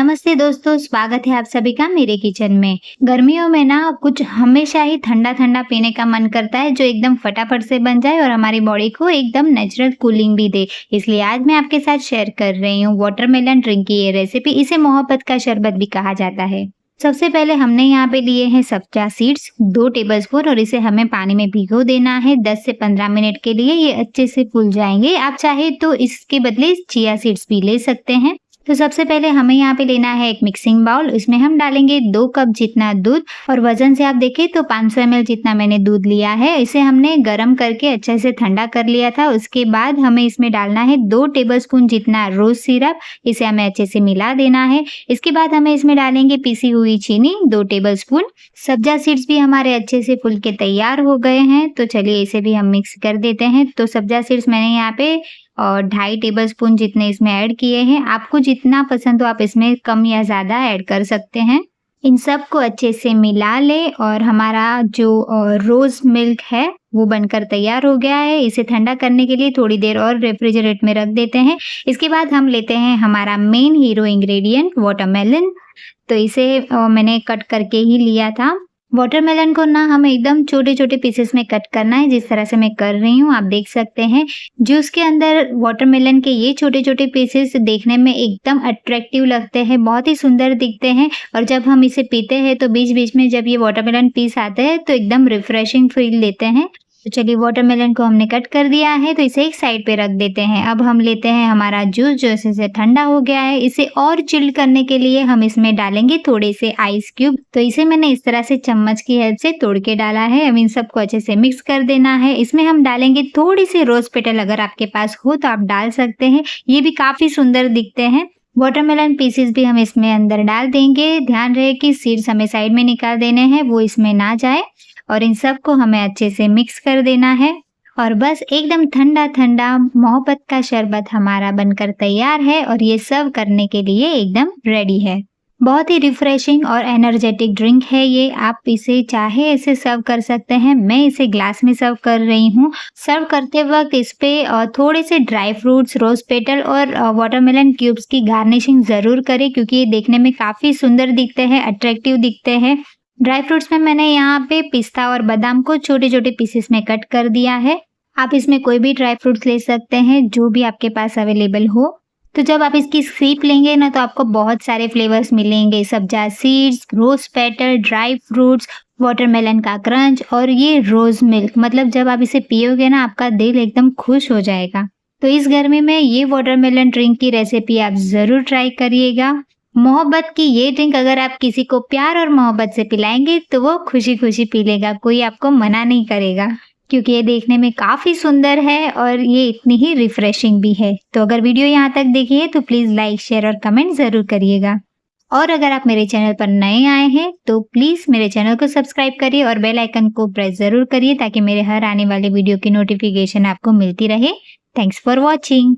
नमस्ते दोस्तों, स्वागत है आप सभी का मेरे किचन में। गर्मियों में ना कुछ हमेशा ही ठंडा ठंडा पीने का मन करता है जो एकदम फटाफट से बन जाए और हमारी बॉडी को एकदम नेचुरल कूलिंग भी दे। इसलिए आज मैं आपके साथ शेयर कर रही हूँ वाटरमेलन ड्रिंक की ये रेसिपी। इसे मोहब्बत का शरबत भी कहा जाता है। सबसे पहले हमने यहाँ पे लिए हैं सब्जा सीड्स 2 टेबलस्पून और इसे हमें पानी में भिगो देना है 10 से 15 मिनट के लिए। ये अच्छे से फूल जाएंगे। आप चाहे तो इसके बदले चिया सीड्स भी ले सकते हैं। तो सबसे पहले हमें यहाँ पे लेना है एक मिक्सिंग बाउल। इसमें हम डालेंगे 2 कप जितना दूध और वजन से आप देखें तो 500 ml जितना मैंने दूध लिया है। इसे हमने गर्म करके अच्छे से ठंडा कर लिया था। उसके बाद हमें इसमें डालना है 2 टेबलस्पून जितना रोज सिरप। इसे हमें अच्छे से मिला देना है। इसके बाद हमें इसमें डालेंगे पिसी हुई चीनी 2 टेबलस्पून। सब्जा सीड्स भी हमारे अच्छे से फूल के तैयार हो गए हैं। तो चलिए इसे भी हम मिक्स कर देते हैं। तो सब्जा सीड्स मैंने यहाँ पे और 2.5 टेबलस्पून जितने इसमें ऐड किए हैं। आपको जितना पसंद हो आप इसमें कम या ज़्यादा ऐड कर सकते हैं। इन सब को अच्छे से मिला ले और हमारा जो रोज़ मिल्क है वो बनकर तैयार हो गया है। इसे ठंडा करने के लिए थोड़ी देर और रेफ्रिजरेट में रख देते हैं। इसके बाद हम लेते हैं हमारा मेन हीरो इंग्रेडिएंट वाटरमेलन। तो इसे मैंने कट करके ही लिया था। वाटरमेलन को ना हमें एकदम छोटे छोटे पीसेस में कट करना है, जिस तरह से मैं कर रही हूँ आप देख सकते हैं। जूस के अंदर वाटरमेलन के ये छोटे छोटे पीसेस देखने में एकदम अट्रैक्टिव लगते हैं, बहुत ही सुंदर दिखते हैं। और जब हम इसे पीते हैं तो बीच बीच में जब ये वाटरमेलन पीस आते हैं तो एकदम रिफ्रेशिंग फील देते हैं। तो चलिए वाटरमेलन को हमने कट कर दिया है तो इसे एक साइड पे रख देते हैं। अब हम लेते हैं हमारा जूस जो इसे ठंडा हो गया है। इसे और चिल्ड करने के लिए हम इसमें डालेंगे थोड़े से आइस क्यूब। तो इसे मैंने इस तरह से चम्मच की हेल्प से तोड़ के डाला है। अब इन सबको अच्छे से मिक्स कर देना है। इसमें हम डालेंगे थोड़ी सी रोज पेटल, अगर आपके पास हो तो आप डाल सकते हैं, ये भी काफी सुंदर दिखते हैं। वाटरमेलन पीसेस भी हम इसमें अंदर डाल देंगे। ध्यान रहे कि सीड्स हमें साइड में निकाल देने हैं, वो इसमें ना जाए। और इन सब को हमें अच्छे से मिक्स कर देना है। और बस एकदम ठंडा ठंडा मोहब्बत का शरबत हमारा बनकर तैयार है और ये सर्व करने के लिए एकदम रेडी है। बहुत ही रिफ्रेशिंग और एनर्जेटिक ड्रिंक है ये। आप इसे चाहे ऐसे सर्व कर सकते हैं। मैं इसे ग्लास में सर्व कर रही हूँ। सर्व करते वक्त इस पे थोड़े से ड्राई फ्रूट्स, रोज पेटल और वाटरमेलन क्यूब्स की गार्निशिंग ज़रूर करें, क्योंकि ये देखने में काफ़ी सुंदर दिखते हैं, अट्रैक्टिव दिखते हैं। ड्राई फ्रूट्स में मैंने यहाँ पे पिस्ता और बादाम को छोटे छोटे पीसेस में कट कर दिया है। आप इसमें कोई भी ड्राई फ्रूट्स ले सकते हैं जो भी आपके पास अवेलेबल हो। तो जब आप इसकी सीप लेंगे ना तो आपको बहुत सारे फ्लेवर्स मिलेंगे। Sabja seeds, rose petal, dry fruits, watermelon का क्रंच और ये रोज मिल्क। मतलब जब आप इसे पियोगे ना आपका दिल एकदम खुश हो जाएगा। तो इस गर्मी में ये वाटरमेलन ड्रिंक की रेसिपी आप ज़रूर ट्राई करिएगा। मोहब्बत की ये ड्रिंक अगर आप किसी को प्यार और मोहब्बत से पिलाएंगे तो वो खुशी खुशी पी लेगा, कोई आपको मना नहीं करेगा, क्योंकि ये देखने में काफ़ी सुंदर है और ये इतनी ही रिफ्रेशिंग भी है। तो अगर वीडियो यहाँ तक देखी है तो प्लीज़ लाइक, शेयर और कमेंट ज़रूर करिएगा। और अगर आप मेरे चैनल पर नए आए हैं तो प्लीज़ मेरे चैनल को सब्सक्राइब करिए और बेल आइकन को प्रेस ज़रूर करिए, ताकि मेरे हर आने वाले वीडियो की नोटिफिकेशन आपको मिलती रहे। Thanks for watching.